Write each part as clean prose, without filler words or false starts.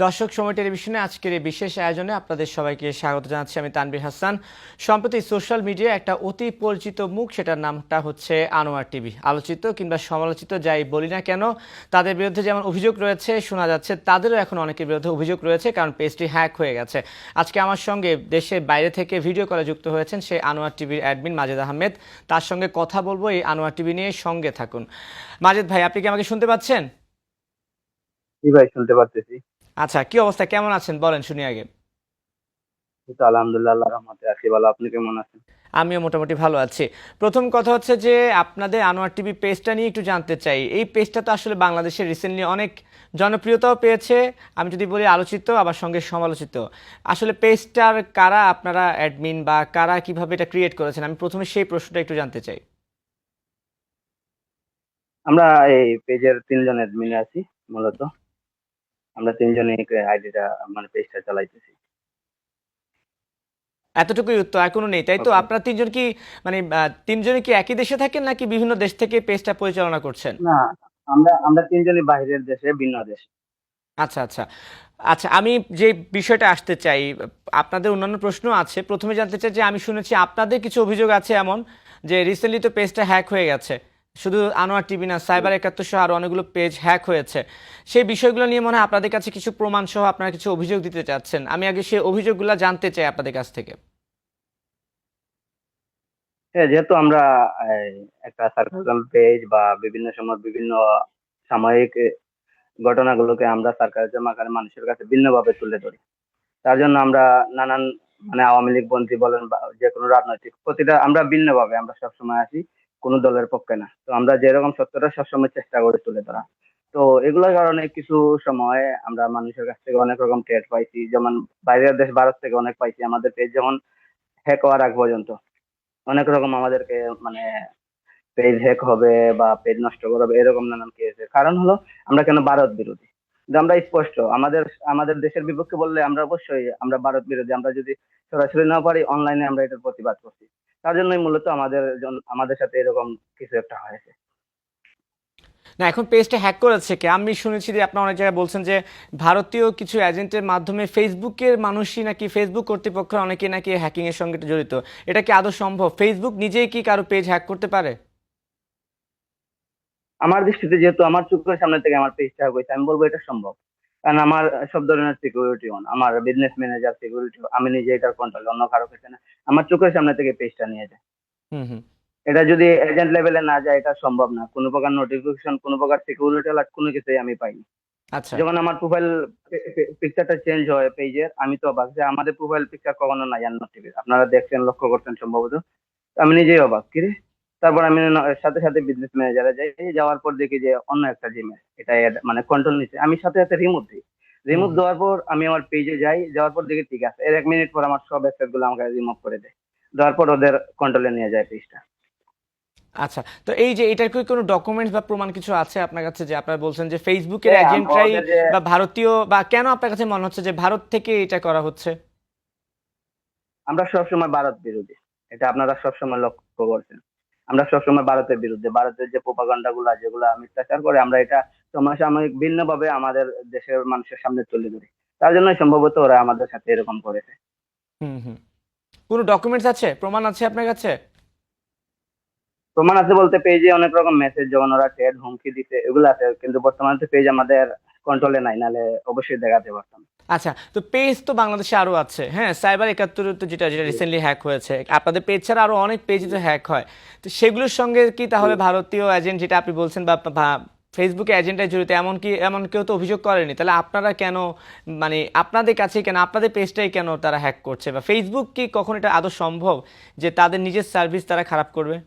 দর্শক সময় টেলিভিশনে আজকের এই বিশেষ আয়োজনে আপনাদের সবাইকে স্বাগত জানাচ্ছি। আমি তানভীর হাসান। সম্প্রতি সোশ্যাল মিডিয়ায় একটা অতি পরিচিত মুখ, সেটার নামটা হচ্ছে আনোয়ার টিভি। আলোচিত কিংবা সমালোচিত যাই বলি না কেন, তাদের বিরুদ্ধে যেমন অভিযোগ রয়েছে, শোনা যাচ্ছে তাদেরও এখন অনেকের বিরুদ্ধে অভিযোগ রয়েছে, কারণ পেজটি হ্যাক হয়ে গেছে। আজকে আমার সঙ্গে দেশের বাইরে থেকে ভিডিও কলে যুক্ত হয়েছেন সেই আনোয়ার টিভির অ্যাডমিন মাজেদ আহমেদ। তার সঙ্গে কথা বলবো এই আনোয়ার টিভি নিয়ে। সঙ্গে থাকুন। মাজেদ ভাই, আপনি কি আমাকে শুনতে পাচ্ছেন? জি ভাই, শুনতে পারতেছি। আচ্ছা, কি অবস্থা, কেমন আছেন বলেন শুনি আগে। এই তো আলহামদুলিল্লাহ, আল্লাহর রহমতে আছি ভালো। আপনি কেমন আছেন? আমিও মোটামুটি ভালো আছি। প্রথম কথা হচ্ছে যে আপনাদের আনোয়ার টিভি পেজটা নিয়ে একটু জানতে চাই। এই পেজটা তো আসলে বাংলাদেশে রিসেন্টলি অনেক জনপ্রিয়তাও পেয়েছে, আমি যদি বলি আলোচিত আবার সঙ্গে সমালোচিত। আসলে পেজটার কারা আপনারা অ্যাডমিন, বা কারা কিভাবে এটা ক্রিয়েট করেছেন, আমি প্রথমে সেই প্রশ্নটা একটু জানতে চাই। আমরা এই পেজের তিনজন অ্যাডমিন আছি মূলত। আমরা তিনজনই আইডিটা মানে পেজটা চালাইতেছি। এতটুকুই উত্তর, আর কোনো নেই তাই তো? ওকে। আপনারা তিনজন কি মানে তিনজনে কি একই দেশে থাকেন, নাকি বিভিন্ন দেশ থেকে পেজটা পরিচালনা করছেন? না, আমরা তিনজনই বাইরের দেশে, ভিন্ন দেশে। আচ্ছা, আচ্ছা। আচ্ছা, আমি যে বিষয়টা আসতে চাই, আপনাদের অন্যান্য প্রশ্ন আছে। প্রথমে জানতে চাই যে আমি শুনেছি আপনাদের কিছু অভিযোগ আছে এমন, যে রিসেন্টলি তো পেজটা হ্যাক হয়ে গেছে। শুধু আনোয়ার টিভি না, সাইবার ৭১ সহ আরো অনেকগুলো পেজ হ্যাক হয়েছে। সেই বিষয়গুলো নিয়ে মনে হয় আপনাদের কাছে কিছু প্রমাণ সহ আপনারা কিছু অভিযোগ দিতে চাচ্ছেন। আমি আগে সেই অভিযোগগুলো জানতে চাই আপনাদের কাছ থেকে। হ্যাঁ, যেহেতু আমরা এই, একটা সার্কাসম পেজ বা বিভিন্ন সময় বিভিন্ন সাময়িক ঘটনাগুলোকে আমরা সার্কাসম আকারে মানুষের কাছে ভিন্নভাবে তুলে ধরি। তার জন্য আমরা নানান মানে আওয়ামী লীগ পন্থী বলেন বা যে কোনো রাজনৈতিক প্রতিটা আমরা ভিন্নভাবে আমরা সবসময় আসি, কোনো দলের পক্ষে না। তো আমরা যেরকম সত্যটা সবসময় চেষ্টা করে তুলে ধরা। তো এগুলোর কারণে কিছু সময় আমরা মানুষের কাছ থেকে অনেক রকম টের পাইছি, যেমন বাইরের দেশ ভারত থেকে অনেক পাইছি। আমাদের পেজ যখন হ্যাক হওয়ার আগ পর্যন্ত অনেক রকম আমাদেরকে মানে পেজ হ্যাক হবে বা পেজ নষ্ট করবে এরকম নানান কেসের কারণ হলো আমরা কেন ভারত বিরোধী। কিন্তু আমরা স্পষ্ট আমাদের আমাদের দেশের বিপক্ষে বললে আমরা অবশ্যই আমরা ভারত বিরোধী। আমরা যদি সরাসরি না পারি, অনলাইনে আমরা এটার প্রতিবাদ করছি। তার জন্যই মূলত আমাদের সাথে এরকম কিছু একটা হয়েছে। না, এখন পেজটা হ্যাক করেছে কে? আমি শুনেছি যে আপনারা অনেক জায়গায় বলছেন যে ভারতীয় কিছু এজেন্টের মাধ্যমে ফেসবুকের মানুষই নাকি, ফেসবুক কর্তৃপক্ষ অনেকে নাকি হ্যাকিং এর সঙ্গে জড়িত। এটা কি আদৌ সম্ভব? ফেসবুক নিজেই কি কারো পেজ হ্যাক করতে পারে? আমার দৃষ্টিতে যেহেতু আমার চোখের সামনে থেকে আমার পেজটা হয়েছে, আমি বলবো এটা সম্ভব। কারণ আমার সব ধরনের সিকিউরিটি অন, আমার বিজনেস ম্যানেজার সিকিউরিটি, আমি নিজে এটার কন্ট্রোল, অন্য কারো কাছে না। আমার চোখের সামনে থেকে পেজটা নিয়ে যায়। হুম, হুম। এটা যদি এজেন্ট লেভেলে না যায়, এটা সম্ভব না। কোনো প্রকার নোটিফিকেশন, কোনো প্রকার সিকিউরিটি অ্যালার্ট, কোনো কিছুই আমি পাইনি। আচ্ছা। যখন আমার প্রোফাইল পিকচারটা চেঞ্জ হয় পেজের, আমি তো অবাক যে আমাদের প্রোফাইল পিকচার কখনো নাই আন্নার টিভির। আপনারা দেখছেন, লক্ষ্য করছেন সম্ভবত। তো আমি নিজেই অবাক, কি রে। তারপর আমি সাথে সাথে বিজনেস ম্যানেজারে যাই। যাওয়ার পর দেখি যে অন্য একটা জিমেল এটা মানে কন্ট্রোল নিচ্ছে। আমি সাথে সাথে রিমুভ দিই। হুম, রিমুভ হুম। দেওয়ার পর আমি আমার পেজে যাই, যাওয়ার পর দেখি ঠিক আছে। এর 1 মিনিট পর আমার সব অ্যাক্সেস গুলো আমাকে রিমুভ করে দেয়। দেওয়ার পর ওদের কন্ট্রোলে নিয়ে যায় পেজটা। আচ্ছা, তো এই যে এটার কি কোনো ডকুমেন্টস বা প্রমাণ কিছু আছে আপনার কাছে, যে আপনারা বলছেন যে ফেসবুকের হ্যাঁ, এজেন্টরাই ওদের যে বা ভারতীয়, বা কেন আপনার কাছে মনে হচ্ছে যে ভারত থেকে এটা করা হচ্ছে? আমরা সবসময় ভারত বিরোধী, এটা আপনারা সবসময় লক্ষ্য করছেন। আমরা সবসময় ভারতের বিরুদ্ধে। ভারতের যে প্রোপাগান্ডা গুলা যেগুলা মিথ্যাচার করে, আমরা এটা সমসাময়িক ভিন্নভাবে আমাদের দেশের মানুষের সামনে তুলে ধরি। তার জন্য সম্ভবত ওরা আমাদের সাথে এরকম করেছে। হুম, হুম। কোনো ডকুমেন্টস আছে, প্রমাণ আছে আপনার কাছে? প্রমাণ আছে বলতে, পেজে অনেক রকম মেসেজ যখন ওরা টেড হুমকি দিতে এগুলো আছে, কিন্তু বর্তমানে তো পেজ আমাদের কন্ট্রোলে নাই, নালে অবশ্যই দেখাতে পারতাম। আচ্ছা, তো পেজ তো বাংলাদেশে আরো আছে, হ্যাঁ, সাইবার ৭১ তো যেটা যেটা জি, রিসেন্টলি হ্যাক হয়েছে, আপনাদের পেজ ছাড়া আরো অনেক পেজ তো হ্যাক হয়। তো সেগুলোর সঙ্গে কি জি। তাহলে ভারতীয় এজেন্ট, যেটা আপনি বলছেন, বা ফেসবুকে এজেন্টরা জড়িত, এমন কেউ তো অভিযোগ করেনি, তাহলে আপনারা কেন, মানে আপনাদের কাছে কেন, আপনাদের পেজটাই কেন তারা হ্যাক করছে? বা ফেসবুক কি কখন এটা আদৌ সম্ভব যে তাদের নিজের সার্ভিস তারা খারাপ করবে?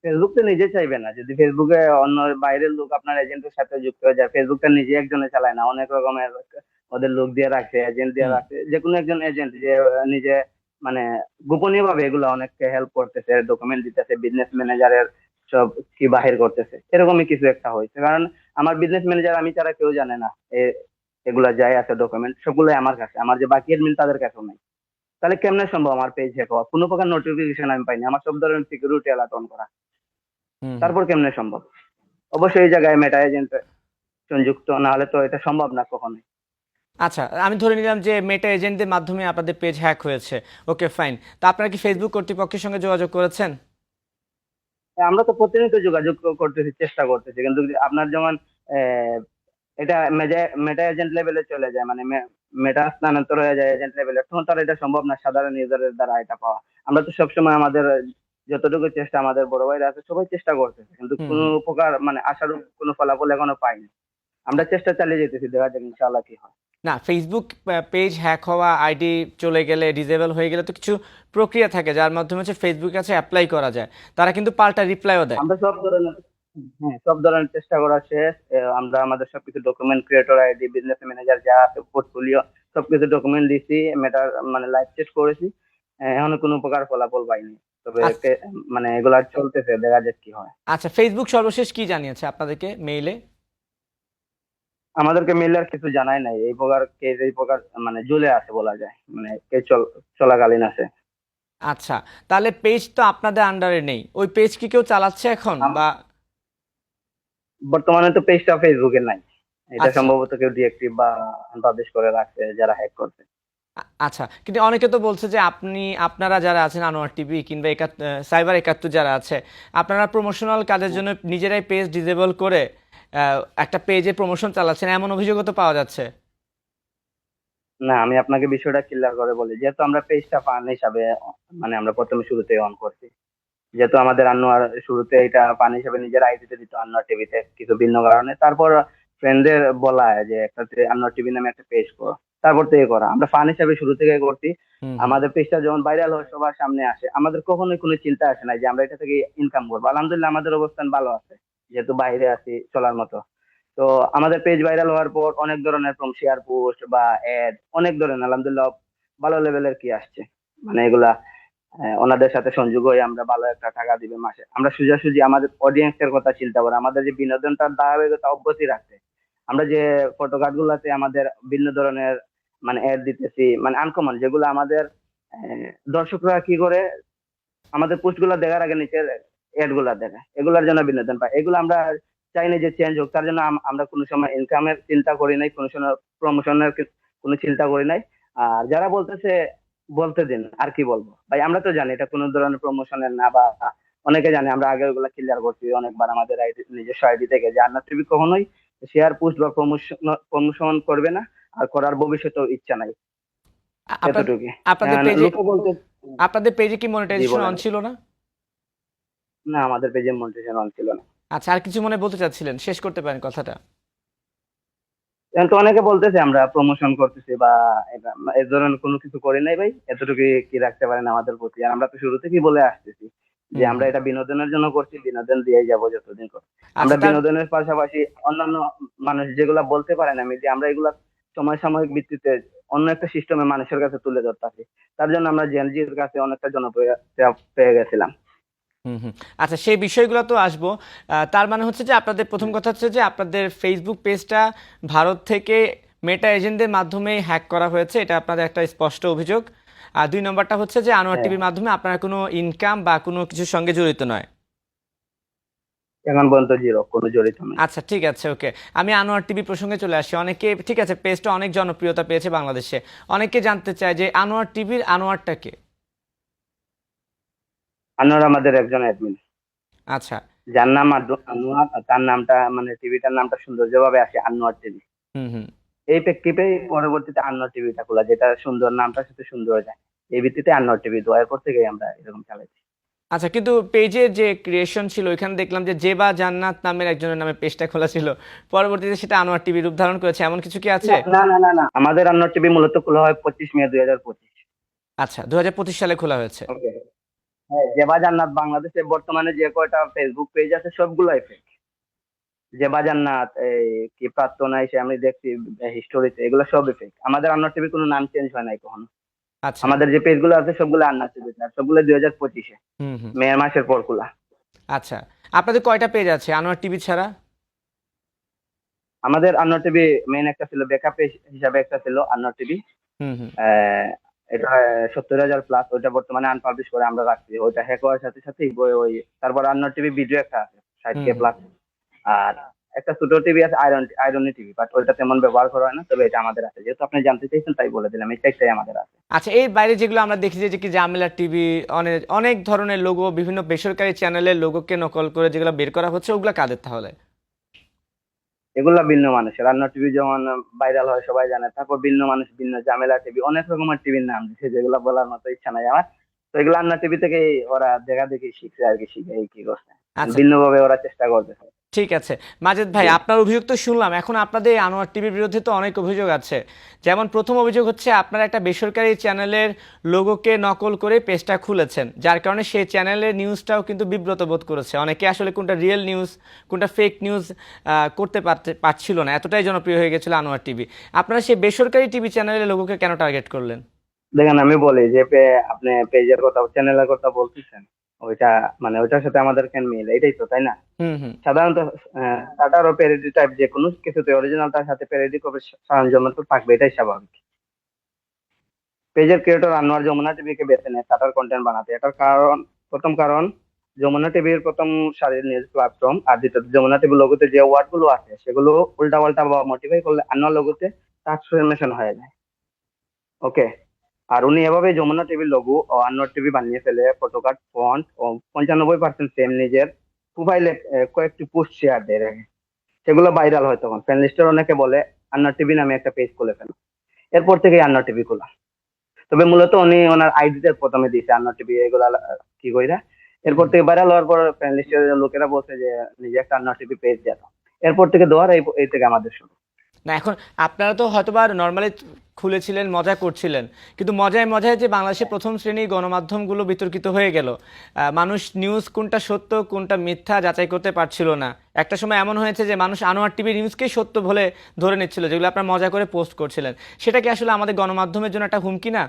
ফেসবুক তো নিজে চাইবে না। যদি ফেসবুকে অন্য বাইরের লোক আপনার এজেন্টের সাথে যুক্ত হয়ে যায়, ফেসবুকটা নিজে একজনে চালায় না, অনেক রকমের ওদের লোক দিয়ে রাখছে, এজেন্ট দিয়ে হুম। রাখছে। যে কোনো একজন এজেন্ট যে নিজে মানে গোপনীয় ভাবে এগুলো অনেককে হেল্প করতেছে, ডকুমেন্ট দিতেছে, বিজনেস ম্যানেজারের সব কি বাহির করতেছে, এরকমই কিছু একটা হয়েছে। কারণ আমার বিজনেস ম্যানেজার আমি ছাড়া কেউ জানে না এগুলা যাই আছে ডকুমেন্ট সবগুলোই আমার কাছে, আমার যে বাকি এডমিন তাদের কাছেও নাই। তাহলে কেমনে সম্ভব আমার পেজ হ্যাক হওয়া? কোনো প্রকার নোটিফিকেশন আমি পাইনি, আমার সব ধরনের সিকিউরিটি অ্যালার্ট অন করা। হুম, হুম। তারপর কেমনে সম্ভব? অবশ্যই এই জায়গায় মেটা এজেন্ট সংযুক্ত, না হলে তো এটা সম্ভব না কখনোই। আচ্ছা, আমি ধরে নিলাম যে মেটা এজেন্টদের মাধ্যমে আপনাদের পেজ হ্যাক হয়েছে। ওকে, ফাইন। তা আপনারা কি ফেসবুক কর্তৃপক্ষের সঙ্গে যোগাযোগ করেছেন? আমরা তো প্রতিনিয়ত যোগাযোগ করতেছি, চেষ্টা করতেছি, কিন্তু আপনার যেমন আহ, এটা মেটা এজেন্ট লেভেলে চলে যায়, মানে মেটা স্থানান্তর হয়ে যায় এজেন্ট লেভেলে, তখন তার এটা সম্ভব না সাধারণ ইউজারের দ্বারা এটা পাওয়া। আমরা তো সবসময় আমাদের যতটুকু চেষ্টা, আমাদের বড় ভাইরা আছে সবাই চেষ্টা করতেছে, কিন্তু হুম, কোনো হুম। প্রকার মানে আশারূপ কোনো ফলাফল এখনো পাইনি। আমরা চেষ্টা চালিয়ে যেতেছি, দেখা যাক ইনশাআল্লাহ কি হয়। না, ফেসবুক পেজ হ্যাক হওয়া, আইডি চলে গেলে, ডিজেবল হয়ে গেলে তো কিছু প্রক্রিয়া থাকে যার মাধ্যমে হচ্ছে ফেসবুকের কাছে অ্যাপ্লাই করা যায়। তারা কিন্তু পাল্টা রিপ্লাইও দেয়। আমরা সব ধরনের, হ্যাঁ, সব ধরনের চেষ্টা করা শেষ। আমরা আমাদের সবকিছু document, creator ID, business manager যা আছে, পোর্টফোলিও, সবকিছু ডকুমেন্ট দিছি, মেটার মানে লাইভ চেক করেছি। এখনো কোনো প্রকার ফলাফল পাইনি, তবে আচ্ছা, মানে এগুলা চলতেছে, দেখা যাক কি হয়। আচ্ছা, ফেসবুক সর্বশেষ কি জানিয়েছে আপনাদেরকে মেইলে? আমাদেরকে মেইল আর কিছু জানাই নাই, এই প্রকার কেস এই প্রকার মানে ঝুলে আছে বলা যায়, মানে কেস চলাকালীন আছে। আচ্ছা, তাহলে পেজ তো আপনাদের আন্ডারে নেই, ওই পেজ কি কেউ চালাচ্ছে এখন বা? বর্তমানে তো পেজটা ফেসবুকে নাই, এটা আচ্ছা, সম্ভবত কেউ ডিএক্টিভ বা পাবলিশ করে রাখছে যারা হ্যাক করছে। আচ্ছা, কিন্তু অনেকে তো বলছে যে আপনারা যারা আছেন আনোয়ার টিভি কিংবা সাইবার একাত্তর যারা আছে, আপনারা প্রমোশনাল কাজের জন্য নিজেরাই পেজ ডিসেবল করে একটা পেজে প্রমোশন চালাচ্ছেন, এমন অভিযোগও তো পাওয়া যাচ্ছে। না, আমি আপনাকে বিষয়টা ক্লিয়ার করে বলি, যেহেতু আমরা পেজটা ফান হিসাবে মানে আমরা প্রথমে শুরুতে অন করছি, যেহেতু আমাদের আনোয়ার শুরুতে এটা ফান হিসাবে নিজের আইডিতে দিত আনোয়ার টিভিতে, কিছু ভিন্ন কারণে তারপর ফ্রেন্ডদের বলা হয় যে একটা আনোয়ার টিভি নামে একটা পেজ করো, তারপর থেকে করা। আমরা ফান হিসাবে শুরু থেকে করছি। হুম, হুম। আমাদের পেজটা যখন ভাইরাল হয় সবার সামনে আসে, আমাদের কখনোই কোনো চিন্তা আসে না যে আমরা এটা থেকে ইনকাম করবো। আলহামদুলিল্লাহ আমাদের অবস্থান ভালো আছে, যেহেতু বাইরে আছি চলার মতো। তো আমাদের পেজ ভাইরাল হওয়ার পর অনেক ধরনের শেয়ার পোস্ট বা অ্যাড, অনেক ধরনের আলহামদুলিল্লাহ ভালো লেভেলের কি আসছে, মানে এগুলা ওনাদের সাথে সংযোগ হয়ে আমরা ভালো একটা টাকা দিবে মাসে। আমরা সোজাসুজি আমাদের অডিয়েন্স এর কথা চিন্তা করে আমাদের যে বিনোদনটার ধারাবাহিকতা অব্যাহতি রাখতে, আমরা যে ফটোকার্ড গুলাতে আমাদের ভিন্ন ধরনের মানে অ্যাড দিতেছি, মানে আনকমন, যেগুলো আমাদের দর্শকরা কি করে আমাদের পোস্ট গুলা দেখার আগে নিচের এড গুলা দেখে, এগুলার জন্য বিনোদন পায়। এগুলো আমরা চাই না যে চেঞ্জ হোক, তার জন্য আমরা কোনো সময় ইনকামের চিন্তা করি নাই, কোনো সময় প্রমোশনের কোনো চিন্তা করি নাই। আর যারা বলতেছে বলতে দিন, আর কি বলবো ভাই, আমরা তো জানি এটা কোনো ধরনের প্রমোশনের না, বা অনেকে জানে, আমরা আগে ওগুলা ক্লিয়ার করছি অনেকবার আমাদের আইডি, নিজস্ব আইডি থেকে, যে আন্নার টিভি কখনোই শেয়ার পোস্ট বা প্রমোশন করবে না, আর করার ভবিষ্যতেও ইচ্ছা নাই, আপনার এতটুকু। আপনাদের পেজে লোকে বলতে, আপনাদের পেজে কি জি মনিটাইজেশন বলেন। অন ছিল না? না, আমাদের পেজে মনিটাইজেশন অন ছিল না। আচ্ছা, আর কিছু মনে বলতে চাচ্ছিলেন, শেষ করতে পারেন কথাটা। এখন তো অনেকে বলতেছে আমরা প্রমোশন করতেছি বা এই ধরনের কোনো কিছু করি নাই ভাই, এতটুকু কি রাখতে পারেন আমাদের প্রতি? আর আমরা তো শুরু থেকেই বলে আসতেছি যে হুম, আমরা হুম। এটা বিনোদনের জন্য করছি, বিনোদন দিয়ে যাবো যতদিন করি। আচ্ছা, আমরা বিনোদনের পাশাপাশি অন্যান্য মানুষ যেগুলা বলতে পারে না মিডিয়া, আমরা এগুলা সময় সাময়িক ভিত্তিতে অন্য একটা সিস্টেমে মানুষের কাছে তুলে ধরতেছি। তার জন্য আমরা জেনজির কাছে অনেকটা জনপ্রিয়তা পেয়ে গেছিলাম। হুম, হুম। আচ্ছা, সেই বিষয়গুলো তো আসবো। তার মানে হচ্ছে যে আপনাদের প্রথম কথা হচ্ছে যে আপনাদের ফেসবুক পেজটা ভারত থেকে মেটা এজেন্টদের মাধ্যমে হ্যাক করা হয়েছে, এটা আপনাদের একটা স্পষ্ট অভিযোগ। আর দুই নম্বরটা হচ্ছে যে আনোয়ার হ্যাঁ, টিভির মাধ্যমে আপনারা কোনো ইনকাম বা কোনো কিছুর সঙ্গে জড়িত নয়। এখন পর্যন্ত জিরো, কোনো জড়িত নেই। আচ্ছা, ঠিক আছে, ওকে। আমি আনোয়ার টিভি প্রসঙ্গে চলে আসি। অনেকে, ঠিক আছে, পেজটা অনেক জনপ্রিয়তা পেয়েছে বাংলাদেশে। অনেকে জানতে চায় যে আনোয়ার টিভির আনোয়ারটাকে। আনোয়ার আমাদের একজন অ্যাডমিন, আচ্ছা। যার নাম আনোয়ার, তার নামটা মানে টিভিটার নামটা সৌন্দর্যভাবে আসে আনোয়ার টিভি। হুম, হুম। এই প্রেক্ষিতে পরবর্তীতে আনোয়ার টিভিটা খোলা, যেটা সুন্দর, নামটার সাথে সুন্দর যায়, এই ভিত্তিতে আনোয়ার টিভি দোয়ার পর থেকে আমরা এরকম চালাইছি। আচ্ছা, কিন্তু পেজের যে ক্রিয়েশন ছিল ওইখানে দেখলাম যে জেবা জান্নাত নামের একজনের নামে পেজটা খোলা ছিল। পরবর্তীতে সেটা আনোয়ার টিভি রূপ ধারণ করেছে, এমন কিছু কি আছে? না না না না, আমাদের আনোয়ার টিভি মূলত খোলা হয় 25 মে 2025। আচ্ছা, 2025 সালে খোলা হয়েছে। ওকে। হ্যাঁ, জেবা জান্নাত বাংলাদেশে বর্তমানে যে কয়টা ফেসবুক পেজ আছে সবগুলাই ফেক। জেবা জান্নাত, এই কি প্রার্থনা, এসে আমি দেখছি হিস্টোরিতে, এগুলো সবই ফেক। আমাদের আনোয়ার টিভি কোনো নাম চেঞ্জ হয় নাই কখনো। আচ্ছা। আমাদের যে পেজ গুলো আছে সবগুলো আন্নার টিভি, আর সবগুলো 2025-এ হুম, হুম। মে মাসের পর খোলা। আচ্ছা, আপনাদের কয়টা পেজ আছে আনোয়ার টিভি ছাড়া? আমাদের আন্নার টিভি মেইন একটা ছিল, ব্যাকআপ হিসাবে একটা ছিল আন্নার টিভি। হুম, হুম। এটা 70,000 প্লাস, ওইটা বর্তমানে আনপাবলিশ করে আমরা রাখছি, ওইটা হ্যাক হওয়ার সাথে সাথেই ওই তারপর আন্নার টিভি ভিডিও একটা আছে 60K হুম, হুম। প্লাস। আর একটা ছোট টিভি আছে, আয়রনি টিভি, বাট ওইটা তেমন ব্যবহার করা হয় না, তবে এটা আমাদের আছে। যেহেতু আপনি জানতে চাইছেন তাই বলে দিলাম, এই চারটাই আমাদের আছে। আচ্ছা, এর বাইরে যেগুলো আমরা দেখি যে কি জামেলা টিভি, অনেক অনেক ধরনের লোগো, বিভিন্ন বেসরকারি চ্যানেলের লোগোকে নকল করে যেগুলো বের করা হচ্ছে, ওগুলা কাদের তাহলে? এগুলা ভিন্ন মানুষের। রান্না টিভি যেমন ভাইরাল হয় সবাই জানে, তারপর ভিন্ন মানুষ ভিন্ন জামেলা টিভি, অনেক রকমের টিভির নাম দিচ্ছে যেগুলো বলার মতো ইচ্ছা নাই আমার। তো এগুলো রান্না টিভি থেকে ওরা দেখা দেখি শিখছে আর কি, শিখে এই কি করছে, আচ্ছা, ভিন্ন ভাবে ওরা চেষ্টা করতেছে। ঠিক আছে। মাজেদ ভাই, জি। আপনার অভিযোগ তো শুনলাম, এখন আপনাদের এই আনোয়ার টিভির বিরুদ্ধে তো অনেক অভিযোগ আছে। যেমন প্রথম অভিযোগ হচ্ছে আপনারা একটা বেসরকারি চ্যানেলের লোগোকে নকল করে পেজটা খুলেছেন, যার কারণে সেই চ্যানেলের নিউজটাও কিন্তু বিব্রত বোধ করেছে। অনেকে আসলে কোনটা রিয়েল নিউজ কোনটা ফেক নিউজ করতে পারছিল না, এতটাই জনপ্রিয় হয়ে গেছিল আনোয়ার টিভি। আপনারা সেই বেসরকারি টিভি চ্যানেলের লোগোকে কেন টার্গেট করলেন? দেখেন আমি বলি যে আপনি পেজের কথা, চ্যানেলের কথা বলতেছেন, ওইটা মানে ওইটার সাথে আমাদের কেন মিল, এটাই তো, তাই না? হুম, হুম। সাধারণত টাটার ও প্যারোডি টাইপ যে কোনো কিছুতে অরিজিনালটার সাথে প্যারোডি করবে, সারঞ্জাম তো থাকবে, এটাই স্বাভাবিক। পেজের ক্রিয়েটর আনোয়ার যমুনা টিভিকে বেছে নেয় টাটার কন্টেন্ট বানাতে। এটার কারণ, প্রথম কারণ, যমুনা টিভির প্রথম সারির নিউজ প্ল্যাটফর্ম, আর দ্বিতীয়ত যমুনা টিভির লোগোতে যে ওয়ার্ড গুলো আছে সেগুলো উল্টা পাল্টা বা মডিফাই করলে আনোয়ার লোগোতে ট্রান্সফরমেশন হয়ে যায়। ওকে। আর উনি এভাবে যমুনা টিভির লোগো ও আনোয়ার টিভি বানিয়ে ফেলে, ফটোকার্ড, ফন্ট ও 95% সেম নিজের প্রোফাইলে কয়েকটি পোস্ট শেয়ার দিয়ে রাখে। সেগুলো ভাইরাল হয়, তখন ফ্যান লিস্টের অনেকে বলে আন্নার টিভি নামে একটা পেজ খুলে ফেলো। এরপর থেকে আন্নার টিভি খোলা। তবে মূলত উনি ওনার আইডিতে প্রথমে দিয়েছে আন্নার টিভি এগুলা কি কইরা। এরপর থেকে ভাইরাল হওয়ার পর ফ্যান লিস্টের লোকেরা বলছে যে নিজে একটা আন্নার টিভি পেজ দেয়। এরপর থেকে দেওয়ার এই থেকে আমাদের শুরু। না, এখন আপনারা তো হয়তোবা নর্মালি খুলেছিলেন, মজা করছিলেন, কিন্তু মজায় মজায় যে বাংলাদেশের প্রথম শ্রেণী গণমাধ্যমগুলো বিতর্কিত হয়ে গেল। মানুষ নিউজ কোনটা সত্য কোনটা মিথ্যা যাচাই করতে পারছিল না। একটা সময় এমন হয়েছে যে মানুষ আনোয়ার টিভি নিউজকেই সত্য বলে ধরে নিচ্ছিল, যেগুলো আপনারা মজা করে পোস্ট করছিলেন। সেটা কি আসলে আমাদের গণমাধ্যমের জন্য একটা হুমকি না?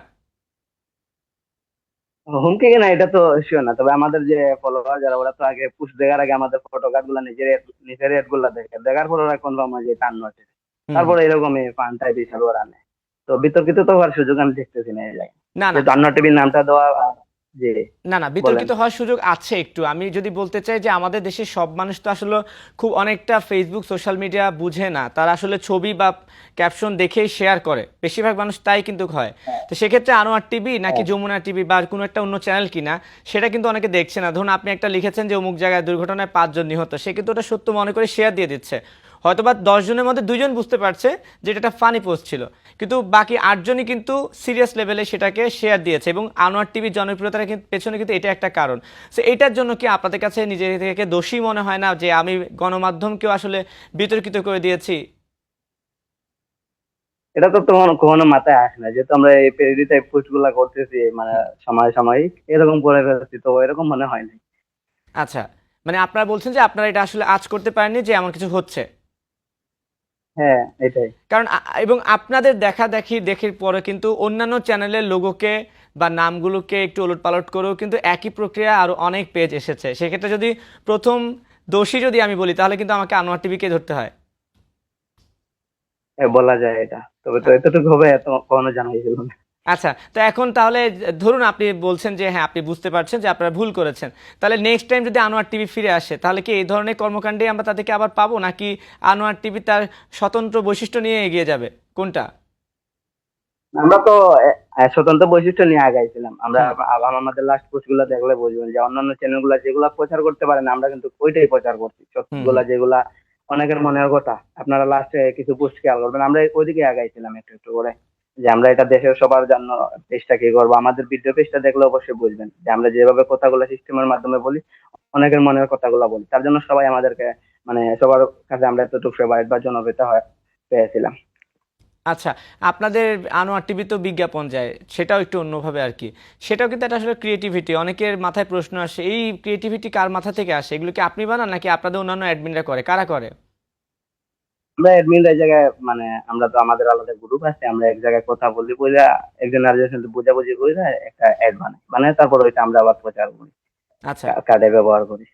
হুমকি কিনা এটা তো শিওর না, তবে আমাদের যে ফলোয়ার যারা, ওরা তো আগে পুশ দেখার আগে আমাদের ফটোগ্রাফ গুলা নিজের এড গুলা দেখে, দেখার পর ওরা কনফার্ম হয় যে টান নটে। হুম, হুম। তারপরে এরকমই ফান টাইপ হিসাবে ওরা নেয়। তো বিতর্কিত তো হওয়ার সুযোগ আমি দেখতেছি না এই জায়গায়, না, না। যেহেতু আন্না টিভির নামটা দেওয়া। জি। না, না, বলেন। বিতর্কিত হওয়ার সুযোগ আছে একটু। আমি যদি বলতে চাই যে আমাদের দেশের সব মানুষ তো আসলে খুব অনেকটা ফেসবুক সোশ্যাল মিডিয়া বুঝে না, তারা আসলে ছবি বা ক্যাপশন দেখেই শেয়ার করে, বেশিরভাগ মানুষ তাই কিন্তু হয়। হ্যাঁ, তো সেক্ষেত্রে আনোয়ার টিভি নাকি হ্যাঁ। যমুনা টিভি বা কোনো একটা অন্য চ্যানেল কিনা, সেটা কিন্তু অনেকে দেখছে না। ধরুন আপনি একটা লিখেছেন যে অমুক জায়গায় দুর্ঘটনায় 5 জন নিহত, সে কিন্তু ওটা সত্য মনে করে শেয়ার দিয়ে দিচ্ছে। হয়তোবা 10 জনের মধ্যে 2 জন বুঝতে পারছে যে এটা একটা ফানি পোস্ট ছিল, কিন্তু বাকি 8 জনই কিন্তু সিরিয়াস লেভেলে সেটাকে শেয়ার দিয়েছে। এবং আনোয়ার টিভির জনপ্রিয়তার পেছনে কিন্তু এটা একটা কারণ। সো এটার জন্য কি আপনাদের কাছে নিজেকে দোষী মনে হয় না যে আমি গণমাধ্যমকেও আসলে বিতর্কিত করে দিয়েছি? এটা তো তোমার কখনো মাথায় আসে না, যেহেতু আমরা এই পেরিডি টাইপ পোস্ট গুলা করতেছি, মানে সময় সাময়িক এরকম করে ফেলছি, তো এরকম মনে হয় না। আচ্ছা, মানে আপনারা বলছেন যে আপনারা এটা আসলে আজ করতে পারেননি যে এমন কিছু হচ্ছে। হ্যাঁ, এটাই। কারণ এবং আপনাদের দেখা দেখি দেখির পরে কিন্তু অন্যান্য চ্যানেলের লোগোকে বা নামগুলোকে একটু ওলটপালট করেও কিন্তু একই প্রক্রিয়া আরো অনেক পেজ এসেছে। সেক্ষেত্রে যদি প্রথম দোষী যদি আমি বলি, তাহলে কিন্তু আমাকে আনোয়ার টিভিকে ধরতে হয়। বলা যায় এটা, তবে তো এতটুকু হবে এত কখনো জানাই ছিল না। আচ্ছা, তো এখন তাহলে ধরুন আপনি বলছেন যে হ্যাঁ আপনি বুঝতে পারছেন যে আপনারা ভুল করেছেন, তাহলে নেক্সট টাইম যদি আনোয়ার টিভি ফিরে আসে, তাহলে কি এই ধরনের কর্মকাণ্ডে আমরা তাদেরকে আবার পাবো, নাকি আনোয়ার টিভি তার স্বতন্ত্র বৈশিষ্ট্য নিয়ে এগিয়ে যাবে, কোনটা? আমরা তো স্বতন্ত্র বৈশিষ্ট্য নিয়ে আগাইছিলাম। আমরা হুম। আবার আমাদের লাস্ট পোস্ট গুলা দেখলে বুঝবেন যে অন্যান্য চ্যানেল গুলা যেগুলা প্রচার করতে পারে না, আমরা কিন্তু ওইটাই প্রচার করছি, সত্যি হুম, গুলা হুম। যেগুলা অনেকের মনের কথা। আপনারা লাস্টে কিছু পোস্ট খেয়াল করবেন, আমরা ওইদিকে আগাইছিলাম একটু একটু করে, যে আমরা এটা দেশের সবার জন্য পেজটা কি করবো। আমাদের ভিডিও পেজটা দেখলে অবশ্যই বুঝবেন যে আমরা যেভাবে কথাগুলো সিস্টেমের মাধ্যমে বলি, অনেকের মনের কথাগুলো বলি, তার জন্য সবাই আমাদেরকে, মানে সবার কাছে আমরা এতটুকু ফেভারিট বা জনপ্রিয়তা পেয়েছিলাম। আচ্ছা, আপনাদের আনোয়ার টিভি তো বিজ্ঞাপন যায়, সেটাও একটু অন্যভাবে আর কি। সেটাও কিন্তু একটা আসলে ক্রিয়েটিভিটি। অনেকের মাথায় প্রশ্ন আসে, এই ক্রিয়েটিভিটি কার মাথা থেকে আসে? এগুলো কি আপনি বানান নাকি আপনাদের অন্যান্য অ্যাডমিনরা করে? কারা করে? আমরা অ্যাডমিন এই জায়গায়, মানে আমরা তো আমাদের আলাদা গ্রুপ আছে, আমরা এক জায়গায় কথা বলি, বলে একজন আরেকজনের সাথে বোঝাবুঝি করে একটা অ্যাড বানায় তারপর ওইটা আমরা আবার প্রচার করি, আচ্ছা, কার্ডে ব্যবহার করি।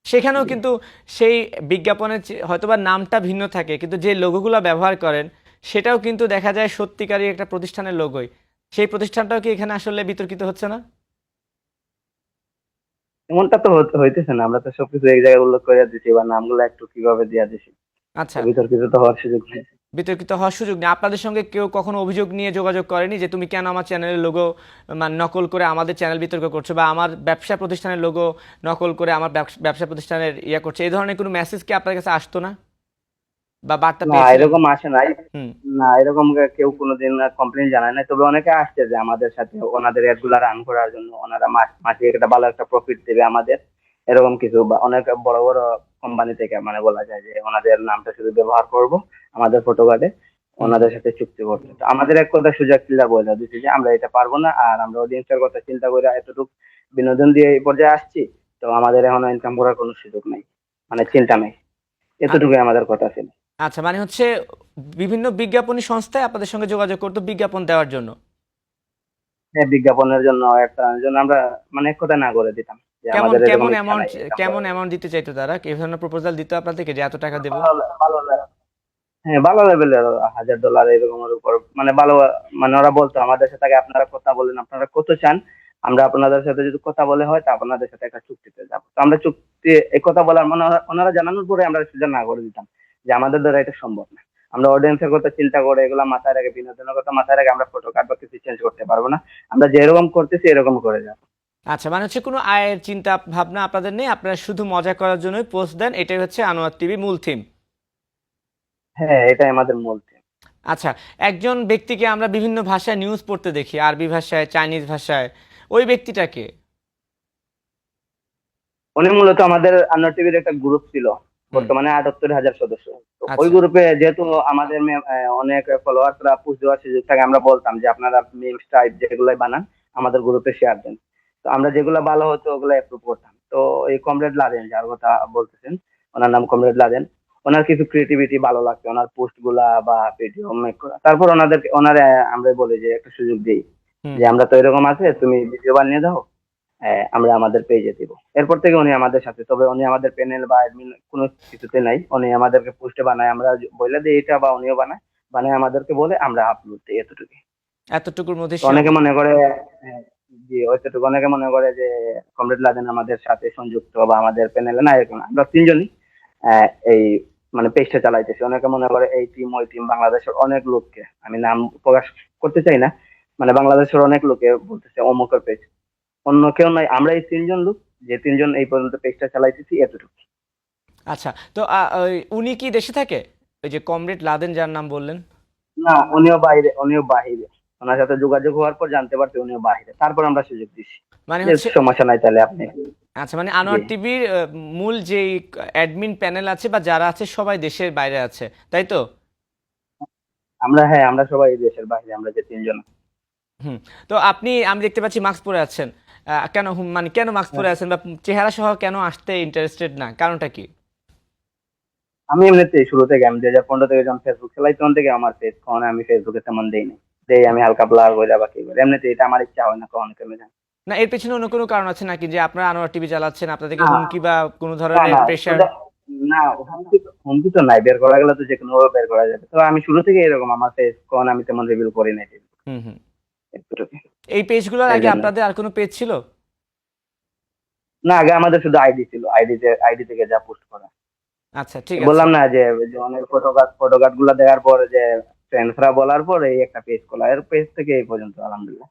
সেখানেও জি। কিন্তু সেই বিজ্ঞাপনের হয়তোবা নামটা ভিন্ন থাকে, কিন্তু যে লোগোগুলো ব্যবহার করেন সেটাও কিন্তু দেখা যায় সত্যিকারই একটা প্রতিষ্ঠানের লোগোই। সেই প্রতিষ্ঠানটাও কি এখানে আসলে বিতর্কিত হচ্ছে না? এমনটা তো হইতেছে না, আমরা তো সবকিছু এক জায়গায় উল্লেখ করে দিচ্ছি বা নামগুলো একটু কিভাবে দিয়া দিছি। আচ্ছা, তো বিতর্কিত তো হওয়ার সুযোগ নেই। বিতর্কিত হওয়ার সুযোগ নেই। আপনাদের সঙ্গে কেউ কখনো অভিযোগ নিয়ে যোগাযোগ করেনি যে তুমি কেন আমার চ্যানেলের লোগো মানে নকল করে আমাদের চ্যানেল বিতর্ক করছো, বা আমার ব্যবসা প্রতিষ্ঠানের লোগো নকল করে আমার ব্যবসা প্রতিষ্ঠানের ইয়ে করছে, এই ধরনের কোনো মেসেজ কি আপনার কাছে আসতো না, বা বার্তা না, পেয়েছিলেন? এরকম আসে নাই। হুম। না, এরকম কেউ কোনোদিন কমপ্লেন জানায় নাই। তবে অনেকে আসছে যে আমাদের সাথে ওনাদের অ্যাড গুলা রান করার জন্য, ওনারা মাসে একটা ভালো একটা প্রফিট দেবে আমাদের, এরকম কিছু। বা অনেক বড় বড় কোম্পানি থেকে মানে বলা যায় যে ওনাদের নামটা শুধু ব্যবহার করব আমাদের ফটো কার্ডে, হুম হুম। ওনাদের সাথে চুক্তি করতে। তো আমাদের এক কথা সুযোগ ক্লিয়ার বলে দিচ্ছি যে আমরা এটা পারবো না, আর আমরা অডিয়েন্সের কথা চিন্তা করে এতটুকু বিনোদন দিয়ে এই পর্যায়ে আসছি। তো আমাদের এখন ইনকাম করার কোনো সুযোগ নেই, মানে চিন্তা নেই। আ- এতটুকুই আমাদের কথা ছিল। আচ্ছা, মানে হচ্ছে বিভিন্ন বিজ্ঞাপনী সংস্থায় আপনাদের সঙ্গে যোগাযোগ করতো বিজ্ঞাপন দেওয়ার জন্য। হ্যাঁ, বিজ্ঞাপনের জন্য একটা জন্য আমরা মানে এক কথা না করে দিতাম যে কেমন আমাদের এরকম কেমন ইচ্ছা অ্যামাউন্ট নাই ইনকাম কেমন করার। অ্যামাউন্ট দিতে চাইতো তারা? কি ধরনের প্রপোজাল দিত আপনাদেরকে যে এত টাকা দেবো? ভালো ভালো হ্যাঁ, ভালো লেভেলের $1000 এরকমের উপর মানে ভালো। মানে ওরা বলতো আমাদের সাথে আগে আপনারা কথা বলেন, আপনারা কত চান, আমরা আপনাদের সাথে যদি কথা বলে হয় তা আপনাদের সাথে একটা চুক্তিতে যাবো। তো আমরা চুক্তি এই কথা বলার মানে ওনারা জানানোর পরে আমরা সেটা না করে দিতাম যে আমাদের দ্বারা এটা সম্ভব না। আমরা অডিয়েন্সের কথা চিন্তা করে এগুলা মাথায় রেখে, বিনোদনের কথা মাথায় রেখে আমরা ফটো কাট বা কিছু চেঞ্জ করতে পারবো না। আমরা যেরকম করতেছি এরকম করে যাবো। আচ্ছা, মানে হচ্ছে কোনো আয়ের চিন্তা ভাবনা আপনাদের নেই, আপনারা শুধু মজা করার জন্যই পোস্ট দেন, এটাই হচ্ছে আনোয়ার টিভি মূল থিম। হ্যাঁ, এটাই আমাদের মূল theme। আচ্ছা, একজন ব্যক্তিকে আমরা বিভিন্ন ভাষায় নিউজ পড়তে দেখি, আরবি ভাষায়, চাইনিজ ভাষায়, ওই ব্যক্তিটাকে। উনি মূলত আমাদের আন্নার টিভির একটা গ্রুপ ছিল, হুম। বর্তমানে 78,000 সদস্য। তো ওই আচ্ছা গ্রুপে যেহেতু আমাদের অনেক ফলোয়ার্সরা পুশ দেওয়ার সুযোগ থাকে, আমরা বলতাম যে আপনারা মিমস টাইপ যেগুলাই বানান আমাদের গ্রুপে শেয়ার দেন। তো আমরা যেগুলো ভালো হতো ওগুলো অ্যাপ্রুভ করতাম। তো এই কমরেড লাদেন যার কথা বলতেছেন, ওনার নাম কমরেড লাদেন। ওনার কিছু ক্রিয়েটিভিটি ভালো লাগতো, ওনার পোস্ট গুলা বা ভিডিও মেক করা। তারপর আমরা বলি যে একটা সুযোগ দিই হুম যে হুম। আমরা তো এরকম আছে, তুমি ভিডিও বানিয়ে দাও, আমরা আমাদের পেজে দিব। এরপর থেকে উনি আমাদের সাথে, তবে উনি আমাদের প্যানেল বা অ্যাডমিন কোনো কিছুতে নাই। উনি আমাদেরকে পোস্টে বানায়, আমরা বলে দিই এটা, বা উনিও বানায়, বানায় আমাদেরকে বলে আমরা আপলোড দিই, এতটুকু। এতটুকুর মধ্যে তো অনেকে সীমাবদ্ধ। মনে করে জি ওইটুকু, অনেকে মনে করে যে কমরেড লাদেন আমাদের সাথে সংযুক্ত বা আমাদের প্যানেলে না, এরকম না। আমরা তিনজনই এই মানে পেজটা চালাইতেছি। অনেকে মনে করে এই টিম ওই টিম, বাংলাদেশের অনেক লোককে, আমি নাম প্রকাশ করতে চাই না, মানে বাংলাদেশের অনেক লোকে বলতেছে অমুকের পেজ। অন্য কেউ নাই, আমরা এই তিনজন লোক যে তিনজন এই পর্যন্ত পেজটা চালাইতেছি, এতটুকু। আচ্ছা, তো উনি কি দেশে থাকে, ওই যে কমরেড লাদেন যার নাম বললেন? না, উনিও বাহিরে। ওনার সাথে যোগাযোগ হওয়ার পর জানতে পারছি উনিও বাহিরে, তারপর আমরা সুযোগ দিচ্ছি মানে যে হচ্ছে, সমস্যা নাই তাহলে আপনি। আচ্ছা, মানে জি, আনোয়ার টিভির মূল যেই অ্যাডমিন প্যানেল আছে বা যারা আছে সবাই দেশের বাইরে আছে, তাই তো? হ্যাঁ, আমরা সবাই এই দেশের বাইরে, আমরা যে তিনজন। হুম। তো আপনি, আমি দেখতে পাচ্ছি মাস্ক পরে আছেন। কেন মানে কেন মাস্ক পরে আছেন, বা চেহারা সহ কেন আসতে ইন্টারেস্টেড না, কারণটা কি? আমি এমনিতেই শুরু থেকে, আমি 2015 থেকে যখন ফেসবুক চালাই তখন থেকে আমার পেজ, কখনো আমি ফেসবুকে তেমন দেইনি। দেই আমি হালকা ব্লার করে বা কি করে, এমনিতে এটা আমার ইচ্ছা হয় না কখনো কেমন জানি। না, এর পেছনে অন্য কোনো কারণ আছে নাকি, যে আপনারা আনোয়ার টিভি চালাচ্ছেন, আপনাদেরকে না, হুমকি বা কোনো না, ধরনের না, প্রেশার? ওটা না, হুমকি তো নাই। বের করা গেলে তো যে কোনো ভাবে বের করা যাবে। তো আমি শুরু থেকে এরকম, আমার ফেস কখন আমি তেমন রিভিল করি নাই ফেসবুক, হুম হুম। এতটুকু। এই পেজগুলোর এর আগে জন্য আপনাদের আর কোনো পেজ ছিল? না, আগে আমাদের শুধু আইডি ছিল, আইডি থেকে যা পোস্ট করা। আচ্ছা, ঠিক আছে। বললাম না যে অনেক ফটোকার্ড গুলা দেওয়ার পর যে ফ্রেন্ডসরা বলার পর এই একটা পেজ খোলা, এর পেজ থেকে এই পর্যন্ত আলহামদুলিল্লাহ।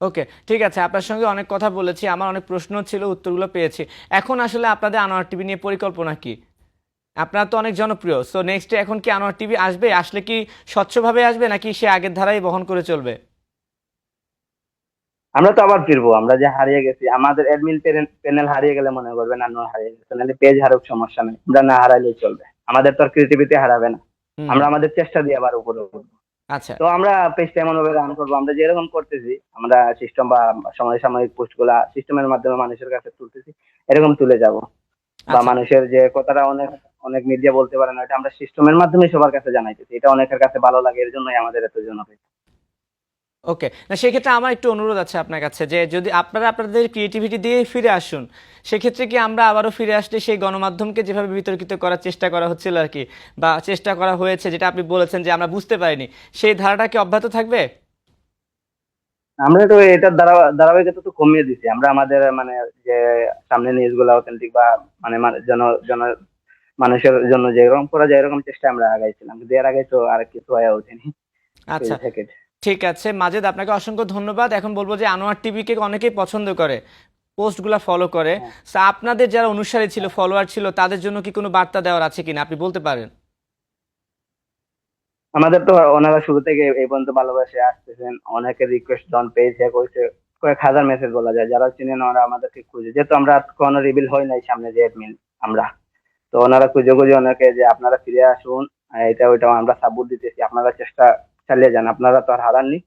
ওকে, ঠিক আছে, আপনার সঙ্গে অনেক কথা বলেছি, আমার অনেক প্রশ্ন ছিল, উত্তরগুলো পেয়েছি। এখন আসলে আপনাদের আনোয়ার টিভি নিয়ে পরিকল্পনা কি? আপনার তো অনেক জনপ্রিয়, সো নেক্সটে এখন কি আনোয়ার টিভি আসবে? আসলে কি স্বচ্ছভাবে আসবে, নাকি সে আগের ধারাই বহন করে চলবে? আমরা তো আবার ফিরবো, আমরা যে হারিয়ে গেছি, আমাদের অ্যাডমিন প্যানেল হারিয়ে গেলে মনে করবেন না হারিয়ে গেছে, নাহলে পেজ হারুক সমস্যা নেই, আমরা না হারাইলেই চলবে। আমাদের তো আর ক্রিয়েটিভিটি হারাবে না। হুম আমরা হুম। আমাদের চেষ্টা দিয়ে আবার উপরে উঠবো। আচ্ছা তো আমরা পেজটা এমন ভাবে রান করবো, আমরা যেরকম করতেছি, আমরা সিস্টেম বা সাময়িক পোস্ট গুলা সিস্টেমের মাধ্যমে মানুষের কাছে তুলতেছি, এরকম তুলে যাব। বা আচ্ছা। মানুষের যে কথাটা অনেক অনেক মিডিয়া বলতে পারে না, এটা আমরা সিস্টেমের মাধ্যমে সবার কাছে জানাইতেছি। এটা অনেকের কাছে ভালো লাগে, এর জন্যই আমাদের এত জনপ্রিয়। ওকে, না সেক্ষেত্রে আমার একটু অনুরোধ আছে আপনার কাছে, যে যদি আপনারা আপনাদের ক্রিয়েটিভিটি দিয়ে ফিরে আসুন, সেক্ষেত্রে কি আমরা আবারও ফিরে আসলে সেই গণমাধ্যমকে যেভাবে বিতর্কিত করার চেষ্টা করা হচ্ছিল আর কি, বা চেষ্টা করা হয়েছে, যেটা আপনি বলেছেন যে আমরা বুঝতে পারিনি, সেই ধারাটা কি অব্যাহত থাকবে? আমরা তো এটার ধারাবাহিকতা তো কমিয়ে দিছি। আমরা আমাদের মানে যে সামনে নিউজ গুলা অথেন্টিক বা মানে জন জন মানুষের জন্য যেরকম করা যায় এরকম চেষ্টা আমরা আগাইছিলাম, কিন্তু এর আগে তো আর কিছু হয়ে ওঠেনি পেজ আচ্ছা, থেকে। ঠিক আছে মাজেদ, আপনাকে অসংখ্য ধন্যবাদ। এখন বলবো যে আনোয়ার টিভিকে অনেকেই পছন্দ করে, পোস্টগুলো ফলো করে। হ্যাঁ, So, আপনাদের যারা অনুসারী ছিল, ফলোয়ার ছিল, তাদের জন্য কি কোনো বার্তা দেওয়ার আছে কিনা আপনি বলতে পারেন? আমাদের তো ওনারা শুরু থেকে এই পর্যন্ত ভালোবাসে আসতেছেন, অনেকের রিকোয়েস্ট ডন পেজ হ্যাক হয়েছে, কয়েক হাজার মেসেজ বলা যায়, যারা চিনেন ওরা আমাদেরকে খুঁজে, যেহেতু আমরা কোনো রিভিল হই নাই সামনে যে অ্যাডমিন আমরা, তো ওনারা খুঁজে খুঁজে অনেকে যে আপনারা ফিরে আসুন, এটা ওইটা আমরা সাপোর্ট দিতেছি, আপনারা চেষ্টা চালিয়ে যান, আপনারা তো আর হারাননি।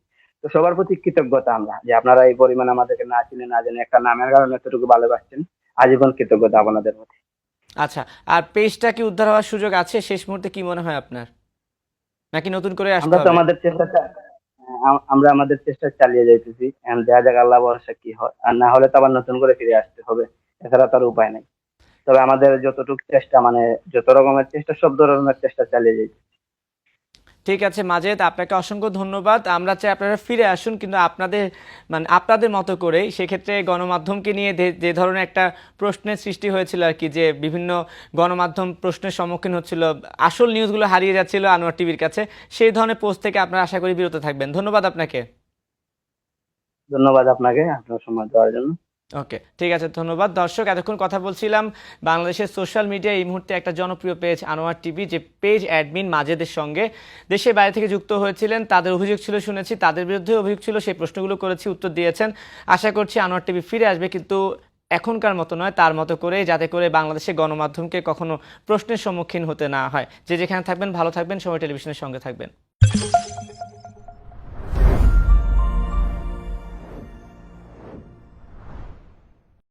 তো সবার প্রতি কৃতজ্ঞতা আমরা, যে আপনারা এই পরিমাণ আমাদেরকে না চিনে না জানে একটা নামের কারণে এতটুকু ভালোবাসছেন, আজীবন কৃতজ্ঞতা আপনাদের প্রতি। আচ্ছা, আর পেজটা কি উদ্ধার হওয়ার সুযোগ আছে শেষ মুহূর্তে, কি মনে হয় আপনার, নাকি নতুন করে আসতে আমরা তো হবে? আমাদের আমরা আমাদের চেষ্টা চালিয়ে যাইতেছি, এখন দেখা যাক আল্লাহ ভরসা কি হয়, আর না হলে তো আবার নতুন করে ফিরে আসতে হবে, এছাড়া তার উপায় নেই। তবে আমাদের যতটুকু চেষ্টা, মানে যত রকমের চেষ্টা, সব ধরনের চেষ্টা চালিয়ে যাইতেছি। ঠিক আছে মাজেদ, আপনাকে অসংখ্য ধন্যবাদ। আমরা চাই আপনারা ফিরে আসুন, কিন্তু আপনাদের মানে আপনাদের মতো করেই। সেক্ষেত্রে গণমাধ্যমকে নিয়ে যে ধরনের একটা প্রশ্নের সৃষ্টি হয়েছিল আর কি, যে বিভিন্ন গণমাধ্যম প্রশ্নের সম্মুখীন হচ্ছিল, আসল নিউজগুলো হারিয়ে যাচ্ছিল আনোয়ার টিভির কাছে, সেই ধরনের পোস্ট থেকে আপনারা আশা করি বিরত থাকবেন। ধন্যবাদ আপনাকে। ধন্যবাদ আপনাকে আপনার সময় দেওয়ার জন্য। ওকে, ঠিক আছে, ধন্যবাদ। দর্শক, এতক্ষণ কথা বলছিলাম বাংলাদেশের সোশ্যাল মিডিয়ায় এই মুহূর্তে একটা জনপ্রিয় পেজ আনোয়ার টিভি, যে পেজ অ্যাডমিন মাজেদের সঙ্গে দেশের বাইরে থেকে যুক্ত হয়েছিলেন। তাদের অভিযোগ ছিল, শুনেছি তাদের বিরুদ্ধে অভিযোগ ছিল, সেই প্রশ্নগুলো করেছি, উত্তর দিয়েছেন। আশা করছি আনোয়ার টিভি ফিরে আসবে, কিন্তু এখনকার মতো নয়, তার মতো করে, যাতে করে বাংলাদেশের গণমাধ্যমকে কখনো প্রশ্নের সম্মুখীন হতে না হয়। যে যেখানে থাকবেন ভালো থাকবেন, সময় টেলিভিশনের সঙ্গে থাকবেন।